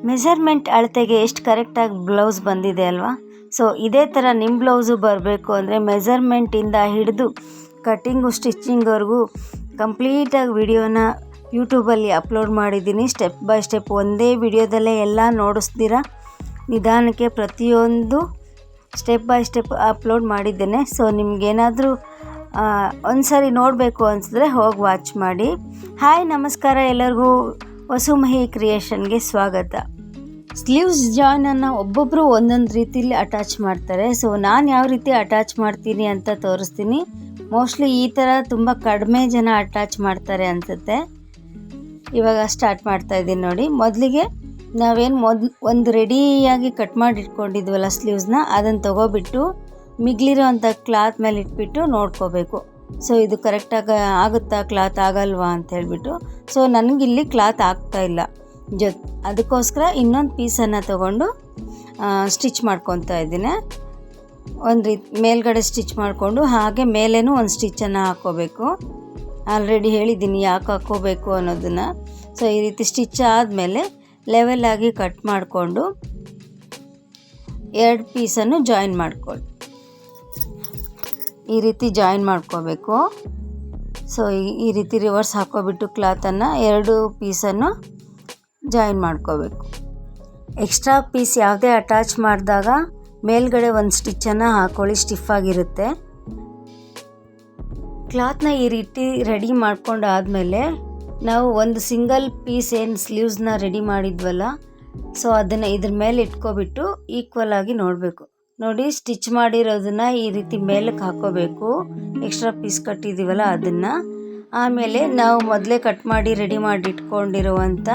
Measurement ಅಳತೆಗೆ ಎಷ್ಟು ಕರೆಕ್ಟಾಗಿ ಬ್ಲೌಸ್ ಬಂದಿದೆ ಅಲ್ವಾ. ಸೊ ಇದೇ ಥರ ನಿಮ್ಮ ಬ್ಲೌಸು ಬರಬೇಕು ಅಂದರೆ ಮೆಜರ್ಮೆಂಟಿಂದ ಹಿಡಿದು ಕಟ್ಟಿಂಗು ಸ್ಟಿಚ್ಚಿಂಗ್ವರೆಗೂ ಕಂಪ್ಲೀಟಾಗಿ ವಿಡಿಯೋನ ಯೂಟ್ಯೂಬಲ್ಲಿ ಅಪ್ಲೋಡ್ ಮಾಡಿದ್ದೀನಿ. ಸ್ಟೆಪ್ ಬೈ ಸ್ಟೆಪ್ ಒಂದೇ ವಿಡಿಯೋದಲ್ಲೇ ಎಲ್ಲ ನೋಡಿಸ್ದಿರ ನಿಧಾನಕ್ಕೆ ಪ್ರತಿಯೊಂದು ಸ್ಟೆಪ್ ಬೈ ಸ್ಟೆಪ್ ಅಪ್ಲೋಡ್ ಮಾಡಿದ್ದೇನೆ. ಸೊ ನಿಮಗೇನಾದರೂ ಒಂದು ಸಾರಿ ನೋಡಬೇಕು ಅನಿಸಿದ್ರೆ ಹೋಗಿ ವಾಚ್ ಮಾಡಿ. ಹಾಯ್ ನಮಸ್ಕಾರ ಎಲ್ಲರಿಗೂ, ವಸುಮಹಿ ಕ್ರಿಯೇಷನ್ಗೆ ಸ್ವಾಗತ. ಸ್ಲೀವ್ಸ್ ಜಾಯ್ನನ್ನು ಒಬ್ಬೊಬ್ಬರು ಒಂದೊಂದು ರೀತಿಲಿ ಅಟ್ಯಾಚ್ ಮಾಡ್ತಾರೆ. ಸೊ ನಾನು ಯಾವ ರೀತಿ ಅಟ್ಯಾಚ್ ಮಾಡ್ತೀನಿ ಅಂತ ತೋರಿಸ್ತೀನಿ. ಮೋಸ್ಟ್ಲಿ ಈ ಥರ ತುಂಬ ಕಡಿಮೆ ಜನ ಅಟ್ಯಾಚ್ ಮಾಡ್ತಾರೆ ಅನಿಸುತ್ತೆ. ಇವಾಗ ಸ್ಟಾರ್ಟ್ ಮಾಡ್ತಾಯಿದ್ದೀನಿ ನೋಡಿ. ಮೊದಲಿಗೆ ನಾವೇನು ಒಂದು ರೆಡಿಯಾಗಿ ಕಟ್ ಮಾಡಿ ಇಟ್ಕೊಂಡಿದ್ವಲ್ಲ ಸ್ಲೀವ್ಸ್ನ, ಅದನ್ನು ತೊಗೊಬಿಟ್ಟು ಮಿಗ್ಲಿರೋ ಅಂಥ ಕ್ಲಾತ್ ಮೇಲೆ ಇಟ್ಬಿಟ್ಟು ನೋಡ್ಕೋಬೇಕು. ಸೊ ಇದು ಕರೆಕ್ಟಾಗಿ ಆಗುತ್ತಾ, ಕ್ಲಾತ್ ಆಗಲ್ವಾ ಅಂತ ಹೇಳ್ಬಿಟ್ಟು. ಸೊ ನನಗಿಲ್ಲಿ ಕ್ಲಾತ್ ಆಗ್ತಾಯಿಲ್ಲ, ಅದಕ್ಕೋಸ್ಕರ ಇನ್ನೊಂದು ಪೀಸನ್ನು ತೊಗೊಂಡು ಸ್ಟಿಚ್ ಮಾಡ್ಕೊತಾ ಇದ್ದೀನಿ. ಒಂದು ರೀತಿ ಮೇಲ್ಗಡೆ ಸ್ಟಿಚ್ ಮಾಡಿಕೊಂಡು ಹಾಗೆ ಮೇಲೇನೂ ಒಂದು ಸ್ಟಿಚ್ಚನ್ನು ಹಾಕ್ಕೋಬೇಕು. ಆಲ್ರೆಡಿ ಹೇಳಿದ್ದೀನಿ ಯಾಕೆ ಹಾಕ್ಕೋಬೇಕು ಅನ್ನೋದನ್ನು. ಸೊ ಈ ರೀತಿ ಸ್ಟಿಚ್ ಆದಮೇಲೆ ಲೆವೆಲಾಗಿ ಕಟ್ ಮಾಡಿಕೊಂಡು 2 ಪೀಸನ್ನು ಜಾಯಿನ್ ಮಾಡ್ಕೊಳ್ಳಿ. ಈ ರೀತಿ ಜಾಯಿನ್ ಮಾಡ್ಕೋಬೇಕು. ಸೊ ಈ ರೀತಿ ರಿವರ್ಸ್ ಹಾಕ್ಕೊಬಿಟ್ಟು ಕ್ಲಾತನ್ನು 2 ಪೀಸನ್ನು ಜಾಯಿನ್ ಮಾಡ್ಕೋಬೇಕು. ಎಕ್ಸ್ಟ್ರಾ ಪೀಸ್ ಯಾವುದೇ ಅಟ್ಯಾಚ್ ಮಾಡಿದಾಗ ಮೇಲ್ಗಡೆ ಒಂದು ಸ್ಟಿಚ್ಚನ್ನು ಹಾಕ್ಕೊಳ್ಳಿ, ಸ್ಟಿಫಾಗಿರುತ್ತೆ. ಕ್ಲಾತ್ನ ಈ ರೀತಿ ರೆಡಿ ಮಾಡ್ಕೊಂಡು ಆದಮೇಲೆ ನಾವು ಒಂದು ಸಿಂಗಲ್ ಪೀಸ್ ಏನು ಸ್ಲೀವ್ಸ್ನ ರೆಡಿ ಮಾಡಿದ್ವಲ್ಲ, ಸೊ ಅದನ್ನು ಇದ್ರ ಮೇಲೆ ಇಟ್ಕೊಬಿಟ್ಟು ಈಕ್ವಲ್ ಆಗಿ ನೋಡಬೇಕು. ನೋಡಿ, ಸ್ಟಿಚ್ ಮಾಡಿರೋದನ್ನು ಈ ರೀತಿ ಮೇಲಕ್ಕೆ ಹಾಕ್ಕೋಬೇಕು, ಎಕ್ಸ್ಟ್ರಾ ಪೀಸ್ ಕಟ್ಟಿದ್ದೀವಲ್ಲ ಅದನ್ನು. ಆಮೇಲೆ ನಾವು ಮೊದಲೇ ಕಟ್ ಮಾಡಿ ರೆಡಿ ಮಾಡಿ ಇಟ್ಕೊಂಡಿರುವಂಥ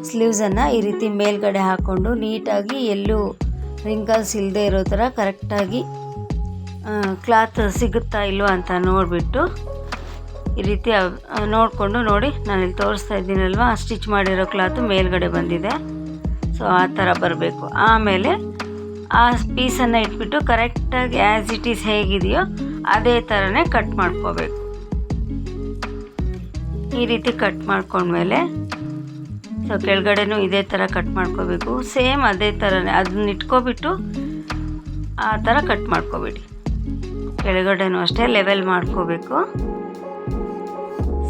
ಸ್ಲೀವ್ಸನ್ನು ಈ ರೀತಿ ಮೇಲ್ಗಡೆ ಹಾಕ್ಕೊಂಡು ನೀಟಾಗಿ ಎಲ್ಲೂ ರಿಂಕಲ್ಸ್ ಇಲ್ಲದೆ ಇರೋ ಥರ ಕರೆಕ್ಟಾಗಿ ಕ್ಲಾತ್ ಸಿಗುತ್ತಾ ಇಲ್ವಾ ಅಂತ ನೋಡಿಬಿಟ್ಟು ಈ ರೀತಿ ನೋಡಿಕೊಂಡು, ನೋಡಿ ನಾನಿಲ್ಲಿ ತೋರಿಸ್ತಾ ಇದ್ದೀನಲ್ವ, ಸ್ಟಿಚ್ ಮಾಡಿರೋ ಕ್ಲಾತು ಮೇಲ್ಗಡೆ ಬಂದಿದೆ. ಸೊ ಆ ಥರ ಬರಬೇಕು. ಆಮೇಲೆ ಆ ಪೀಸನ್ನು ಇಟ್ಬಿಟ್ಟು ಕರೆಕ್ಟಾಗಿ ಆ್ಯಸ್ ಇಟ್ ಈಸ್ ಹೇಗಿದೆಯೋ ಅದೇ ಥರನೇ ಕಟ್ ಮಾಡ್ಕೋಬೇಕು. ಈ ರೀತಿ ಕಟ್ ಮಾಡ್ಕೊಂಡ್ಮೇಲೆ ಸೊ ಕೆಳಗಡೆನೂ ಇದೇ ಥರ ಕಟ್ ಮಾಡ್ಕೋಬೇಕು. ಸೇಮ್ ಅದೇ ಥರನೇ ಅದನ್ನ ಇಟ್ಕೊಬಿಟ್ಟು ಆ ಥರ ಕಟ್ ಮಾಡ್ಕೊಬಿಡಿ. ಕೆಳಗಡೆನೂ ಅಷ್ಟೇ ಲೆವೆಲ್ ಮಾಡ್ಕೋಬೇಕು.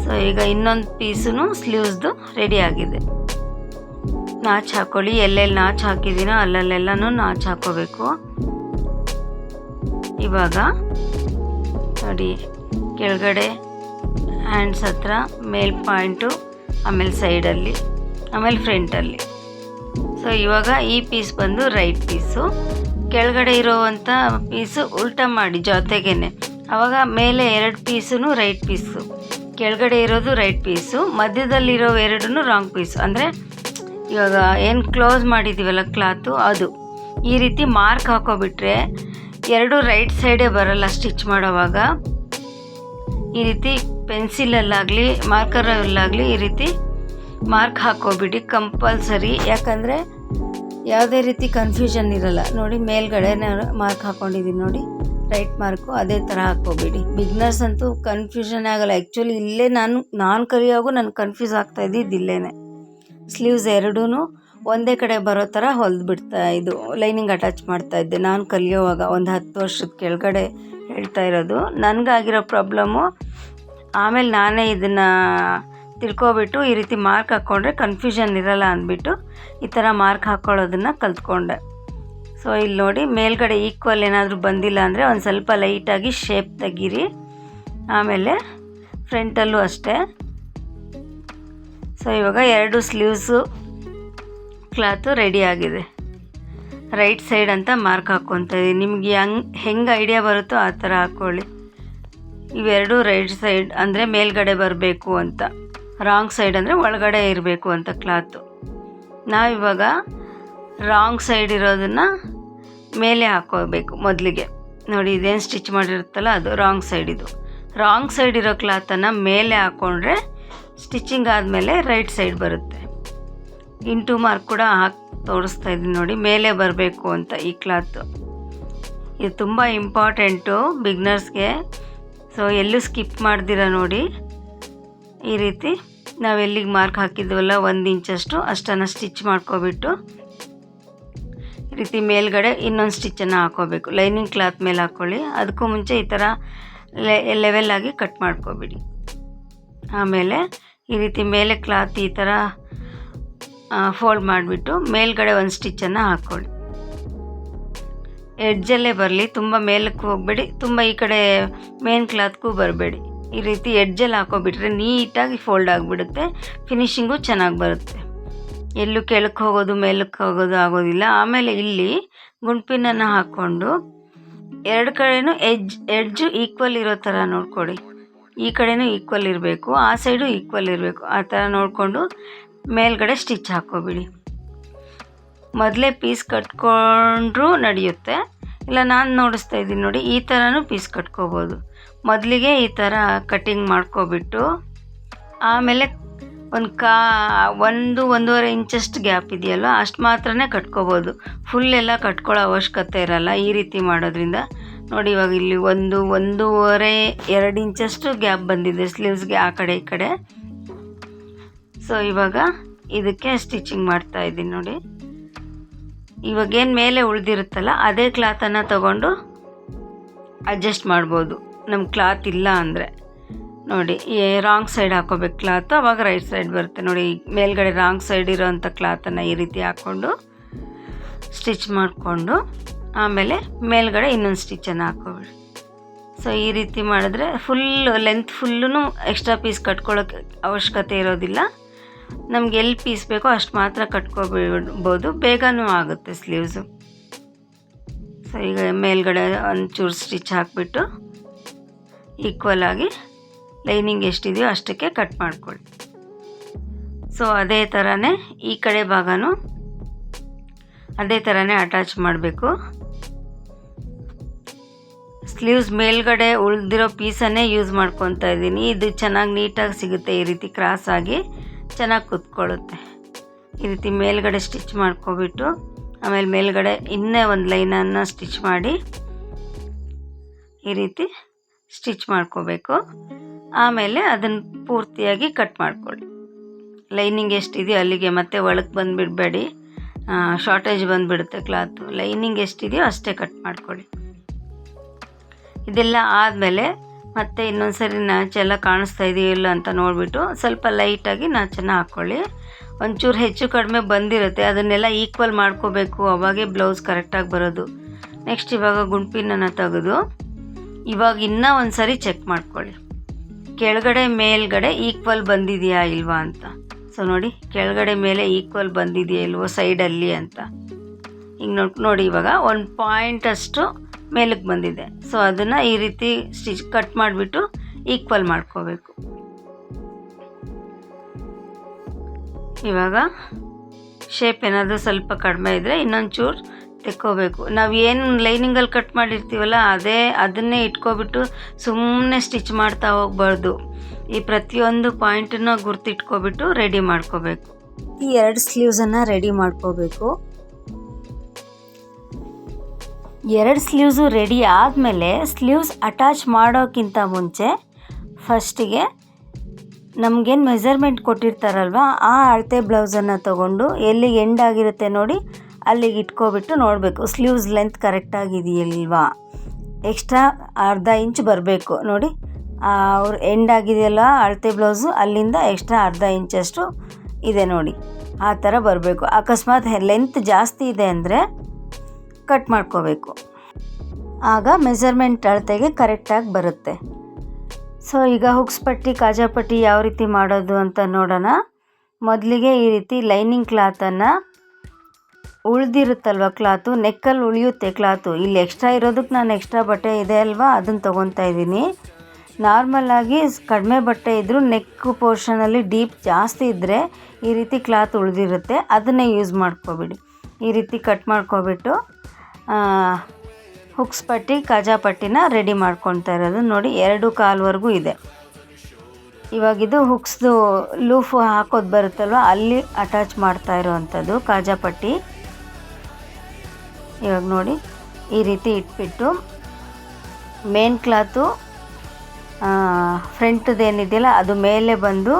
ಸೊ ಈಗ ಇನ್ನೊಂದು ಪೀಸೂ ಸ್ಲೀವ್ಸ್ದು ರೆಡಿ ಆಗಿದೆ. ನಾಚ್ ಹಾಕ್ಕೊಳ್ಳಿ, ಎಲ್ಲೆಲ್ಲಿ ನಾಚ್ ಹಾಕಿದ್ದೀನೋ ಅಲ್ಲಲ್ಲೆಲ್ಲನೂ ನಾಚ್ ಹಾಕ್ಕೋಬೇಕು. ಇವಾಗ ನೋಡಿ, ಕೆಳಗಡೆ ಹ್ಯಾಂಡ್ಸ್ ಹತ್ರ ಮೇಲ್ ಪಾಯಿಂಟು, ಆಮೇಲೆ ಸೈಡಲ್ಲಿ, ಆಮೇಲೆ ಫ್ರಂಟಲ್ಲಿ. ಸೊ ಇವಾಗ ಈ ಪೀಸ್ ಬಂದು ರೈಟ್ ಪೀಸು, ಕೆಳಗಡೆ ಇರೋವಂಥ ಪೀಸು ಉಲ್ಟಾ ಮಾಡಿ ಜೊತೆಗೇನೆ. ಆವಾಗ ಮೇಲೆ 2 ಪೀಸೂ ರೈಟ್ ಪೀಸು, ಕೆಳಗಡೆ ಇರೋದು ರೈಟ್ ಪೀಸು, ಮಧ್ಯದಲ್ಲಿರೋ 2 ರಾಂಗ್ ಪೀಸು. ಅಂದರೆ ಇವಾಗ ಏನು ಕ್ಲೋಸ್ ಮಾಡಿದ್ದೀವಲ್ಲ ಕ್ಲಾತು, ಅದು ಈ ರೀತಿ ಮಾರ್ಕ್ ಹಾಕೋಬಿಟ್ರೆ 2 ರೈಟ್ ಸೈಡೇ ಬರೋಲ್ಲ ಸ್ಟಿಚ್ ಮಾಡೋವಾಗ. ಈ ರೀತಿ ಪೆನ್ಸಿಲಲ್ಲಾಗಲಿ ಮಾರ್ಕರಲ್ಲಾಗಲಿ ಈ ರೀತಿ ಮಾರ್ಕ್ ಹಾಕೋಬಿಡಿ ಕಂಪಲ್ಸರಿ. ಯಾಕಂದರೆ ಯಾವುದೇ ರೀತಿ ಕನ್ಫ್ಯೂಷನ್ ಇರಲ್ಲ. ನೋಡಿ, ಮೇಲ್ಗಡೆ ಮಾರ್ಕ್ ಹಾಕ್ಕೊಂಡಿದ್ದೀನಿ ನೋಡಿ, ರೈಟ್ ಮಾರ್ಕು, ಅದೇ ಥರ ಹಾಕ್ಕೋಬಿಡಿ. ಬಿಗ್ನರ್ಸ್ ಅಂತೂ ಕನ್ಫ್ಯೂಷನ್ ಆಗಲ್ಲ. ಆ್ಯಕ್ಚುಲಿ ಇಲ್ಲೇ ನಾನು ಕಲಿಯೋವಾಗೂ ನನಗೆ ಕನ್ಫ್ಯೂಸ್ ಆಗ್ತಾ ಇದ್ದಿದ್ದು ಇಲ್ಲೇನೆ. ಸ್ಲೀವ್ಸ್ 2 ಒಂದೇ ಕಡೆ ಬರೋ ಥರ ಹೊಲಿದ್ಬಿಡ್ತಾ, ಇದು ಲೈನಿಂಗ್ ಅಟ್ಯಾಚ್ ಮಾಡ್ತಾಯಿದ್ದೆ ನಾನು ಕಲಿಯೋವಾಗ. ಒಂದು 10 ವರ್ಷದ ಕೆಳಗಡೆ ಹೇಳ್ತಾ ಇರೋದು. ನನಗಾಗಿರೋ ಪ್ರಾಬ್ಲಮ್ಮು ಆಮೇಲೆ ನಾನೇ ಇದನ್ನು ತಿಳ್ಕೊಬಿಟ್ಟು ಈ ರೀತಿ ಮಾರ್ಕ್ ಹಾಕ್ಕೊಂಡ್ರೆ ಕನ್ಫ್ಯೂಷನ್ ಇರಲ್ಲ ಅಂದ್ಬಿಟ್ಟು ಈ ಥರ ಮಾರ್ಕ್ ಹಾಕ್ಕೊಳ್ಳೋದನ್ನು ಕಲ್ತ್ಕೊಂಡೆ. ಸೊ ಇಲ್ಲಿ ನೋಡಿ, ಮೇಲ್ಗಡೆ ಈಕ್ವಲ್ ಏನಾದರೂ ಬಂದಿಲ್ಲ ಅಂದರೆ ಒಂದು ಸ್ವಲ್ಪ ಲೈಟಾಗಿ ಶೇಪ್ ತೆಗೀರಿ. ಆಮೇಲೆ ಫ್ರಂಟಲ್ಲೂ ಅಷ್ಟೇ. ಸೊ ಇವಾಗ 2 ಸ್ಲೀವ್ಸು ಕ್ಲಾತು ರೆಡಿ ಆಗಿದೆ. ರೈಟ್ ಸೈಡ್ ಅಂತ ಮಾರ್ಕ್ ಹಾಕ್ಕೊತಾ ಇದ್ದೀನಿ. ನಿಮಗೆ ಹೆಂಗೆ ಐಡಿಯಾ ಬರುತ್ತೋ ಆ ಥರ ಹಾಕ್ಕೊಳ್ಳಿ. ಇವೆರಡು ರೈಟ್ ಸೈಡ್ ಅಂದರೆ ಮೇಲ್ಗಡೆ ಬರಬೇಕು ಅಂತ, ರಾಂಗ್ ಸೈಡ್ ಅಂದರೆ ಒಳಗಡೆ ಇರಬೇಕು ಅಂತ ಕ್ಲಾತು. ನಾವಿವಾಗ ರಾಂಗ್ ಸೈಡ್ ಇರೋದನ್ನು ಮೇಲೆ ಹಾಕ್ಕೋಬೇಕು ಮೊದಲಿಗೆ. ನೋಡಿ, ಇದೇನು ಸ್ಟಿಚ್ ಮಾಡಿರುತ್ತಲ್ಲ ಅದು ರಾಂಗ್ ಸೈಡ್. ಇದು ರಾಂಗ್ ಸೈಡ್ ಇರೋ ಕ್ಲಾತನ್ನು ಮೇಲೆ ಹಾಕ್ಕೊಂಡ್ರೆ ಸ್ಟಿಚಿಂಗ್ ಆದಮೇಲೆ ರೈಟ್ ಸೈಡ್ ಬರುತ್ತೆ. ಇಂಟು ಮಾರ್ಕ್ ಕೂಡ ಹಾಕಿ ತೋರಿಸ್ತಾ ಇದ್ದೀನಿ ನೋಡಿ, ಮೇಲೆ ಬರಬೇಕು ಅಂತ ಈ ಕ್ಲಾತು. ಇದು ತುಂಬ ಇಂಪಾರ್ಟೆಂಟು ಬಿಗ್ನರ್ಸ್ಗೆ. ಸೊ ಎಲ್ಲೂ ಸ್ಕಿಪ್ ಮಾಡ್ದಿರ ನೋಡಿ, ಈ ರೀತಿ ನಾವೆಲ್ಲಿಗೆ ಮಾರ್ಕ್ ಹಾಕಿದ್ವಲ್ಲ 1 ಇಂಚಷ್ಟು ಅಷ್ಟನ್ನು ಸ್ಟಿಚ್ ಮಾಡ್ಕೊಬಿಟ್ಟು ಈ ರೀತಿ ಮೇಲ್ಗಡೆ ಇನ್ನೊಂದು ಸ್ಟಿಚ್ಚನ್ನು ಹಾಕೋಬೇಕು. ಲೈನಿಂಗ್ ಕ್ಲಾತ್ ಮೇಲೆ ಹಾಕ್ಕೊಳ್ಳಿ. ಅದಕ್ಕೂ ಮುಂಚೆ ಈ ಥರ ಲೆವೆಲ್ ಆಗಿ ಕಟ್ ಮಾಡ್ಕೊಬಿಡಿ. ಆಮೇಲೆ ಈ ರೀತಿ ಮೇಲೆ ಕ್ಲಾತ್ ಈ ಥರ ಫೋಲ್ಡ್ ಮಾಡಿಬಿಟ್ಟು ಮೇಲ್ಗಡೆ ಒಂದು ಸ್ಟಿಚ್ಚನ್ನು ಹಾಕ್ಕೊಳ್ಳಿ. ಎಡ್ಜಲ್ಲೇ ಬರಲಿ, ತುಂಬ ಮೇಲಕ್ಕೆ ಹೋಗಬೇಡಿ, ತುಂಬ ಈ ಕಡೆ ಮೇನ್ ಕ್ಲಾತ್ಗೂ ಬರಬೇಡಿ. ಈ ರೀತಿ ಎಡ್ಜಲ್ಲಿ ಹಾಕೋಬಿಟ್ರೆ ನೀಟಾಗಿ ಫೋಲ್ಡ್ ಆಗಿಬಿಡುತ್ತೆ, ಫಿನಿಶಿಂಗು ಚೆನ್ನಾಗಿ ಬರುತ್ತೆ. ಎಲ್ಲೂ ಕೆಳಕ್ಕೆ ಹೋಗೋದು ಮೇಲಕ್ಕೆ ಹೋಗೋದು ಆಗೋದಿಲ್ಲ. ಆಮೇಲೆ ಇಲ್ಲಿ ಗುಂಡ್ಪಿನನ್ನು ಹಾಕ್ಕೊಂಡು ಎರಡು ಕಡೆನೂ ಎಡ್ಜು ಈಕ್ವಲ್ ಇರೋ ಥರ ನೋಡ್ಕೊಳ್ಳಿ. ಈ ಕಡೆನೂ ಈಕ್ವಲ್ ಇರಬೇಕು, ಆ ಸೈಡು ಈಕ್ವಲ್ ಇರಬೇಕು. ಆ ಥರ ನೋಡಿಕೊಂಡು ಮೇಲ್ಗಡೆ ಸ್ಟಿಚ್ ಹಾಕ್ಕೊಬಿಡಿ. ಮೊದಲೇ ಪೀಸ್ ಕಟ್ಕೊಂಡ್ರೂ ನಡೆಯುತ್ತೆ, ಇಲ್ಲ ನಾನು ನೋಡಿಸ್ತಾ ಇದ್ದೀನಿ ನೋಡಿ, ಈ ಥರನೂ ಪೀಸ್ ಕಟ್ಕೋಬೋದು. ಮೊದಲಿಗೆ ಈ ಥರ ಕಟ್ಟಿಂಗ್ ಮಾಡ್ಕೊಬಿಟ್ಟು ಆಮೇಲೆ ಒಂದು 1.5 ಇಂಚಷ್ಟು ಗ್ಯಾಪ್ ಇದೆಯಲ್ವ ಅಷ್ಟು ಮಾತ್ರನೇ ಕಟ್ಕೋಬೋದು. ಫುಲ್ ಎಲ್ಲ ಕಟ್ಕೊಳ್ಳೋ ಅವಶ್ಯಕತೆ ಇರಲ್ಲ ಈ ರೀತಿ ಮಾಡೋದ್ರಿಂದ. ನೋಡಿ ಇವಾಗ ಇಲ್ಲಿ 1.5-2 ಇಂಚಷ್ಟು ಗ್ಯಾಪ್ ಬಂದಿದೆ ಸ್ಲೀವ್ಸ್ಗೆ ಆ ಕಡೆ ಈ ಕಡೆ. ಸೊ ಇವಾಗ ಇದಕ್ಕೆ ಸ್ಟಿಚಿಂಗ್ ಮಾಡ್ತಾ ಇದ್ದೀನಿ ನೋಡಿ. ಇವಾಗೇನು ಮೇಲೆ ಉಳಿದಿರುತ್ತಲ್ಲ ಅದೇ ಕ್ಲಾತನ್ನು ತಗೊಂಡು ಅಡ್ಜಸ್ಟ್ ಮಾಡ್ಬೋದು. ನಮ್ಮ ಕ್ಲಾತ್ ಇಲ್ಲ ಅಂದರೆ ನೋಡಿ ರಾಂಗ್ ಸೈಡ್ ಹಾಕೋಬೇಕು ಕ್ಲಾತು, ಆವಾಗ ರೈಟ್ ಸೈಡ್ ಬರುತ್ತೆ ನೋಡಿ. ಮೇಲ್ಗಡೆ ರಾಂಗ್ ಸೈಡ್ ಇರೋವಂಥ ಕ್ಲಾತನ್ನು ಈ ರೀತಿ ಹಾಕ್ಕೊಂಡು ಸ್ಟಿಚ್ ಮಾಡಿಕೊಂಡು ಆಮೇಲೆ ಮೇಲ್ಗಡೆ ಇನ್ನೊಂದು ಸ್ಟಿಚ್ಚನ್ನು ಹಾಕೋಬಿಡಿ. ಸೊ ಈ ರೀತಿ ಮಾಡಿದ್ರೆ ಲೆಂತ್ ಫುಲ್ಲೂ ಎಕ್ಸ್ಟ್ರಾ ಪೀಸ್ ಕಟ್ಕೊಳ್ಳೋಕ್ಕೆ ಅವಶ್ಯಕತೆ ಇರೋದಿಲ್ಲ. ನಮ್ಗೆ ಎಲ್ಲಿ ಪೀಸ್ ಬೇಕೋ ಅಷ್ಟು ಮಾತ್ರ ಕಟ್ಕೊಬಿಡ್ಬೋದು, ಬೇಗನೂ ಆಗುತ್ತೆ ಸ್ಲೀವ್ಸು. ಸೊ ಈಗ ಮೇಲ್ಗಡೆ ಒಂಚೂರು ಸ್ಟಿಚ್ ಹಾಕಿಬಿಟ್ಟು ಈಕ್ವಲ್ ಆಗಿ ಲೈನಿಂಗ್ ಎಷ್ಟಿದೆಯೋ ಅಷ್ಟಕ್ಕೆ ಕಟ್ ಮಾಡ್ಕೊಳ್ಳಿ. ಸೊ ಅದೇ ಥರನೇ ಈ ಕಡೆ ಭಾಗನೂ ಅದೇ ಥರನೇ ಅಟ್ಯಾಚ್ ಮಾಡಬೇಕು. ಸ್ಲೀವ್ಸ್ ಮೇಲ್ಗಡೆ ಉಳಿದಿರೋ ಪೀಸನ್ನೇ ಯೂಸ್ ಮಾಡ್ಕೊತಾ ಇದ್ದೀನಿ. ಇದು ಚೆನ್ನಾಗಿ ನೀಟಾಗಿ ಸಿಗುತ್ತೆ, ಈ ರೀತಿ ಕ್ರಾಸ್ ಆಗಿ ಚೆನ್ನಾಗಿ ಕುತ್ಕೊಳ್ಳುತ್ತೆ. ಈ ರೀತಿ ಮೇಲ್ಗಡೆ ಸ್ಟಿಚ್ ಮಾಡ್ಕೊಬಿಟ್ಟು ಆಮೇಲೆ ಮೇಲ್ಗಡೆ ಇನ್ನೇ ಒಂದು ಲೈನನ್ನು ಸ್ಟಿಚ್ ಮಾಡಿ ಈ ರೀತಿ ಸ್ಟಿಚ್ ಮಾಡ್ಕೋಬೇಕು. ಆಮೇಲೆ ಅದನ್ನು ಪೂರ್ತಿಯಾಗಿ ಕಟ್ ಮಾಡ್ಕೊಳ್ಳಿ. ಲೈನಿಂಗ್ ಎಷ್ಟಿದೆಯೋ ಅಲ್ಲಿಗೆ ಮತ್ತೆ ಒಳಗೆ ಬಂದುಬಿಡಬೇಡಿ, ಶಾರ್ಟೇಜ್ ಬಂದುಬಿಡುತ್ತೆ ಕ್ಲಾತು. ಲೈನಿಂಗ್ ಎಷ್ಟಿದೆಯೋ ಅಷ್ಟೇ ಕಟ್ ಮಾಡ್ಕೊಳ್ಳಿ. ಇದೆಲ್ಲ ಆದಮೇಲೆ ಮತ್ತೆ ಇನ್ನೊಂದು ಸರಿ ನಾಚೆಲ್ಲ ಕಾಣಿಸ್ತಾ ಇದೆಯೋ ಇಲ್ಲ ಅಂತ ನೋಡಿಬಿಟ್ಟು ಸ್ವಲ್ಪ ಲೈಟಾಗಿ ನಾಚನ್ನು ಹಾಕ್ಕೊಳ್ಳಿ. ಒಂಚೂರು ಹೆಚ್ಚು ಕಡಿಮೆ ಬಂದಿರುತ್ತೆ, ಅದನ್ನೆಲ್ಲ ಈಕ್ವಲ್ ಮಾಡ್ಕೋಬೇಕು, ಅವಾಗೇ ಬ್ಲೌಸ್ ಕರೆಕ್ಟಾಗಿ ಬರೋದು. ನೆಕ್ಸ್ಟ್ ಇವಾಗ ಗುಂಡ್ಪಿನನ್ನು ತೆಗೆದು ಇವಾಗ ಇನ್ನೂ ಒಂದು ಸರಿ ಚೆಕ್ ಮಾಡ್ಕೊಳ್ಳಿ, ಕೆಳಗಡೆ ಮೇಲ್ಗಡೆ ಈಕ್ವಲ್ ಬಂದಿದೆಯಾ ಇಲ್ವಾ ಅಂತ. ಸೊ ನೋಡಿ ಕೆಳಗಡೆ ಮೇಲೆ ಈಕ್ವಲ್ ಬಂದಿದೆಯಾ ಇಲ್ವೋ ಸೈಡಲ್ಲಿ ಅಂತ. ಈಗ ನೋಡಿ ಇವಾಗ 1 ಪಾಯಿಂಟಷ್ಟು ಮೇಲಕ್ಕೆ ಬಂದಿದೆ. ಸೊ ಅದನ್ನು ಈ ರೀತಿ ಸ್ಟಿಚ್ ಕಟ್ ಮಾಡಿಬಿಟ್ಟು ಈಕ್ವಲ್ ಮಾಡ್ಕೋಬೇಕು. ಇವಾಗ ಶೇಪ್ ಏನಾದರೂ ಸ್ವಲ್ಪ ಕಡಿಮೆ ಇದ್ದರೆ ಇನ್ನೊಂದು ಚೂರು ತೆಕ್ಕೋಬೇಕು. ನಾವು ಏನು ಲೈನಿಂಗಲ್ಲಿ ಕಟ್ ಮಾಡಿರ್ತೀವಲ್ಲ ಅದನ್ನೇ ಇಟ್ಕೊಬಿಟ್ಟು ಸುಮ್ಮನೆ ಸ್ಟಿಚ್ ಮಾಡ್ತಾ ಹೋಗ್ಬಾರ್ದು. ಈ ಪ್ರತಿಯೊಂದು ಪಾಯಿಂಟನ್ನು ಗುರ್ತಿಟ್ಕೊಬಿಟ್ಟು ರೆಡಿ ಮಾಡ್ಕೋಬೇಕು. ಈ 2 ಸ್ಲೀವ್ಸನ್ನು ರೆಡಿ ಮಾಡ್ಕೋಬೇಕು. 2 ಸ್ಲೀವ್ಸು ರೆಡಿ ಆದಮೇಲೆ ಸ್ಲೀವ್ಸ್ ಅಟ್ಯಾಚ್ ಮಾಡೋಕ್ಕಿಂತ ಮುಂಚೆ ಫಸ್ಟಿಗೆ ನಮಗೇನು ಮೆಜರ್ಮೆಂಟ್ ಕೊಟ್ಟಿರ್ತಾರಲ್ವ ಆ ಅಳತೆ ಬ್ಲೌಸನ್ನು ತೊಗೊಂಡು ಎಲ್ಲಿಗೆ ಎಂಡ್ ಆಗಿರುತ್ತೆ ನೋಡಿ ಅಲ್ಲಿಗೆ ಇಟ್ಕೊಬಿಟ್ಟು ನೋಡಬೇಕು ಸ್ಲೀವ್ಸ್ ಲೆಂತ್ ಕರೆಕ್ಟಾಗಿದೆಯಲ್ವಾ. ಎಕ್ಸ್ಟ್ರಾ ಅರ್ಧ ಇಂಚ್ ಬರಬೇಕು ನೋಡಿ, ಅವ್ರು ಎಂಡ್ ಆಗಿದೆಯಲ್ಲ ಅಳತೆ ಬ್ಲೌಸು ಅಲ್ಲಿಂದ ಎಕ್ಸ್ಟ್ರಾ ಅರ್ಧ ಇಂಚಷ್ಟು ಇದೆ ನೋಡಿ, ಆ ಥರ ಬರಬೇಕು. ಅಕಸ್ಮಾತ್ ಲೆಂತ್ ಜಾಸ್ತಿ ಇದೆ ಅಂದರೆ ಕಟ್ ಮಾಡ್ಕೋಬೇಕು, ಆಗ ಮೆಜರ್ಮೆಂಟ್ ಅಳತೆಗೆ ಕರೆಕ್ಟಾಗಿ ಬರುತ್ತೆ. ಸೊ ಈಗ ಹುಕ್ಸ್ ಪಟ್ಟಿ ಕಾಜಾ ಪಟ್ಟಿ ಯಾವ ರೀತಿ ಮಾಡೋದು ಅಂತ ನೋಡೋಣ. ಮೊದಲಿಗೆ ಈ ರೀತಿ ಲೈನಿಂಗ್ ಕ್ಲಾತನ್ನು ಉಳಿದಿರುತ್ತಲ್ವ ಕ್ಲಾತು, ನೆಕ್ಕಲ್ಲಿ ಉಳಿಯುತ್ತೆ ಕ್ಲಾತು, ಇಲ್ಲಿ ಎಕ್ಸ್ಟ್ರಾ ಇರೋದಕ್ಕೆ ನಾನು ಎಕ್ಸ್ಟ್ರಾ ಬಟ್ಟೆ ಇದೆ ಅಲ್ವಾ ಅದನ್ನು ತೊಗೊತಾ ಇದ್ದೀನಿ. ನಾರ್ಮಲಾಗಿ ಕಡಿಮೆ ಬಟ್ಟೆ ಇದ್ದರೂ ನೆಕ್ ಪೋರ್ಷನಲ್ಲಿ ಡೀಪ್ ಜಾಸ್ತಿ ಇದ್ದರೆ ಈ ರೀತಿ ಕ್ಲಾತ್ ಉಳಿದಿರುತ್ತೆ, ಅದನ್ನೇ ಯೂಸ್ ಮಾಡ್ಕೊಬಿಡಿ. ಈ ರೀತಿ ಕಟ್ ಮಾಡ್ಕೊಬಿಟ್ಟು ಹುಕ್ಸ್ ಪಟ್ಟಿ ಕಾಜಾ ಪಟ್ಟಿನ ರೆಡಿ ಮಾಡ್ಕೊತಾ ಇರೋದು ನೋಡಿ. 2 ಕಾಲ್ವರೆಗೂ ಇದೆ. ಇವಾಗಿದು ಹುಕ್ಸ್ದು ಲೂಫ್ ಹಾಕೋದು ಬರುತ್ತಲ್ವ ಅಲ್ಲಿ ಅಟ್ಯಾಚ್ ಮಾಡ್ತಾ ಇರೋವಂಥದ್ದು ಕಾಜಾ ಪಟ್ಟಿ. ಇವಾಗ ನೋಡಿ ಈ ರೀತಿ ಇಟ್ಬಿಟ್ಟು ಮೇನ್ ಕ್ಲಾತು ಫ್ರಂಟ್ದೇನಿದೆಯಲ್ಲ ಅದು ಮೇಲೆ ಬಂದು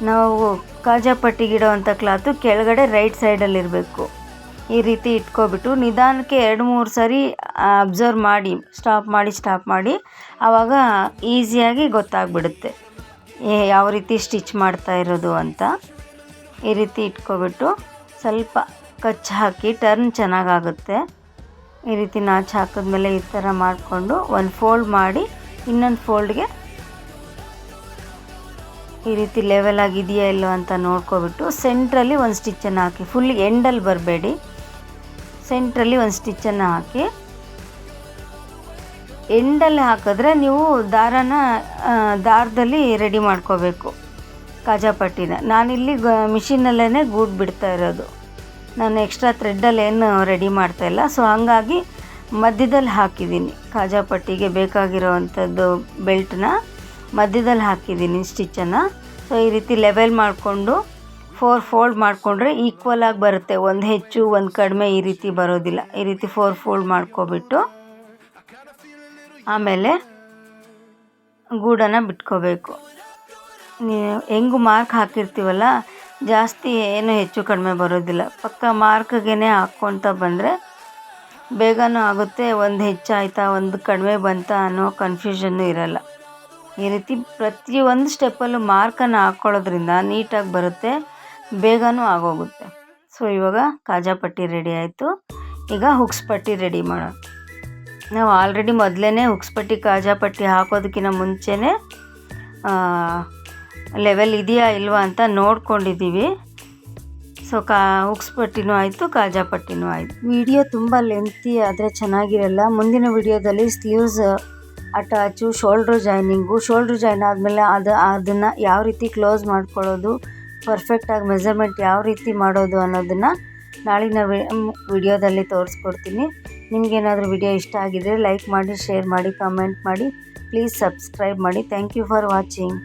ನಾವು ಕಾಜಾ ಪಟ್ಟಿಗಿಡೋವಂಥ ಕ್ಲಾತು ಕೆಳಗಡೆ ರೈಟ್ ಸೈಡಲ್ಲಿರಬೇಕು. ಈ ರೀತಿ ಇಟ್ಕೊಬಿಟ್ಟು ನಿಧಾನಕ್ಕೆ 2-3 ಸರಿ ಅಬ್ಸರ್ವ್ ಮಾಡಿ ಸ್ಟಾಪ್ ಮಾಡಿ ಆವಾಗ ಈಸಿಯಾಗಿ ಗೊತ್ತಾಗ್ಬಿಡುತ್ತೆ ಯಾವ ರೀತಿ ಸ್ಟಿಚ್ ಮಾಡ್ತಾ ಇರೋದು ಅಂತ. ಈ ರೀತಿ ಇಟ್ಕೊಬಿಟ್ಟು ಸ್ವಲ್ಪ ಕಚ್ ಹಾಕಿ ಟರ್ನ್ ಚೆನ್ನಾಗಾಗುತ್ತೆ. ಈ ರೀತಿ ನಾಚು ಹಾಕಿದ್ಮೇಲೆ ಈ ಥರ ಮಾಡಿಕೊಂಡು ಒಂದು ಫೋಲ್ಡ್ ಮಾಡಿ ಇನ್ನೊಂದು ಫೋಲ್ಡ್ಗೆ ಈ ರೀತಿ ಲೆವೆಲ್ ಆಗಿದೆಯಾ ಇಲ್ಲೋ ಅಂತ ನೋಡ್ಕೊಬಿಟ್ಟು ಸೆಂಟ್ರಲ್ಲಿ ಒಂದು ಸ್ಟಿಚ್ಚನ್ನು ಹಾಕಿ, ಫುಲ್ ಎಂಡಲ್ಲಿ ಬರಬೇಡಿ, ಸೆಂಟ್ರಲ್ಲಿ ಒಂದು ಸ್ಟಿಚ್ಚನ್ನು ಹಾಕಿ. ಎಂಡಲ್ಲಿ ಹಾಕಿದ್ರೆ ನೀವು ದಾರದಲ್ಲಿ ರೆಡಿ ಮಾಡ್ಕೋಬೇಕು ಕಾಜಾ ಪಟ್ಟಿನ. ನಾನಿಲ್ಲಿ ಮಿಷಿನಲ್ಲೇ ಗೂಡು ಬಿಡ್ತಾ ಇರೋದು, ನಾನು ಎಕ್ಸ್ಟ್ರಾ ಥ್ರೆಡ್ಡಲ್ಲಿ ಏನು ರೆಡಿ ಮಾಡ್ತಾಯಿಲ್ಲ. ಸೊ ಹಾಗಾಗಿ ಮಧ್ಯದಲ್ಲಿ ಹಾಕಿದ್ದೀನಿ, ಕಾಜಾ ಪಟ್ಟಿಗೆ ಬೇಕಾಗಿರೋವಂಥದ್ದು ಬೆಲ್ಟ್ನ ಮಧ್ಯದಲ್ಲಿ ಹಾಕಿದ್ದೀನಿ ಸ್ಟಿಚ್ಚನ್ನು. ಸೊ ಈ ರೀತಿ ಲೆವೆಲ್ ಮಾಡಿಕೊಂಡು 4 ಫೋಲ್ಡ್ ಮಾಡಿಕೊಂಡ್ರೆ ಈಕ್ವಲ್ ಆಗಿ ಬರುತ್ತೆ, ಒಂದು ಹೆಚ್ಚು ಒಂದು ಕಡಿಮೆ ಈ ರೀತಿ ಬರೋದಿಲ್ಲ. ಈ ರೀತಿ 4 ಫೋಲ್ಡ್ ಮಾಡ್ಕೊಬಿಟ್ಟು ಆಮೇಲೆ ಗೂಡನ್ನು ಬಿಟ್ಕೋಬೇಕು. ಹೆಂಗು ಮಾರ್ಕ್ ಹಾಕಿರ್ತೀವಲ್ಲ, ಜಾಸ್ತಿ ಏನು ಹೆಚ್ಚು ಕಡಿಮೆ ಬರೋದಿಲ್ಲ. ಪಕ್ಕ ಮಾರ್ಕ್ಗೆ ಹಾಕ್ಕೊತ ಬಂದರೆ ಬೇಗನೂ ಆಗುತ್ತೆ. ಒಂದು ಹೆಚ್ಚಾಯ್ತಾ ಒಂದು ಕಡಿಮೆ ಬಂತಾ ಅನ್ನೋ ಕನ್ಫ್ಯೂಷನ್ನು ಇರಲ್ಲ. ಈ ರೀತಿ ಪ್ರತಿಯೊಂದು ಸ್ಟೆಪ್ಪಲ್ಲೂ ಮಾರ್ಕನ್ನು ಹಾಕ್ಕೊಳ್ಳೋದ್ರಿಂದ ನೀಟಾಗಿ ಬರುತ್ತೆ, ಬೇಗನೂ ಆಗೋಗುತ್ತೆ. ಸೊ ಇವಾಗ ಕಾಜಾ ಪಟ್ಟಿ ರೆಡಿ ಆಯಿತು. ಈಗ ಹುಕ್ಸ್ ಪಟ್ಟಿ ರೆಡಿ ಮಾಡೋಣ. ನಾವು ಆಲ್ರೆಡಿ ಮೊದಲೇ ಹುಕ್ಸ್ ಪಟ್ಟಿ ಕಾಜಾ ಪಟ್ಟಿ ಹಾಕೋದಕ್ಕಿಂತ ಮುಂಚೆನೇ ಲೆವೆಲ್ ಇದೆಯಾ ಇಲ್ವಾ ಅಂತ ನೋಡ್ಕೊಂಡಿದ್ದೀವಿ. ಸೊ ಹುಕ್ಸ್ ಪಟ್ಟಿನೂ ಆಯಿತು, ಕಾಜಾ ಪಟ್ಟಿನೂ ಆಯಿತು. ವಿಡಿಯೋ ತುಂಬ ಲೆಂತಿ ಆದರೆ ಚೆನ್ನಾಗಿರಲ್ಲ. ಮುಂದಿನ ವಿಡಿಯೋದಲ್ಲಿ ಸ್ಲೀವ್ಸ್ ಅಟ್ಯಾಚು, ಶೋಲ್ಡ್ರ್ ಜಾಯ್ನ್ ಆದಮೇಲೆ ಅದನ್ನು ಯಾವ ರೀತಿ ಕ್ಲೋಸ್ ಮಾಡ್ಕೊಳ್ಳೋದು, ಪರ್ಫೆಕ್ಟಾಗಿ ಮೆಜರ್ಮೆಂಟ್ ಯಾವ ರೀತಿ ಮಾಡೋದು ಅನ್ನೋದನ್ನು ನಾಳಿನ ವಿಡಿಯೋದಲ್ಲಿ ತೋರಿಸ್ಕೊಡ್ತೀನಿ. ನಿಮಗೇನಾದರೂ ವಿಡಿಯೋ ಇಷ್ಟ ಆಗಿದರೆ ಲೈಕ್ ಮಾಡಿ, ಶೇರ್ ಮಾಡಿ, ಕಮೆಂಟ್ ಮಾಡಿ, ಪ್ಲೀಸ್ ಸಬ್ಸ್ಕ್ರೈಬ್ ಮಾಡಿ. Thank you for watching.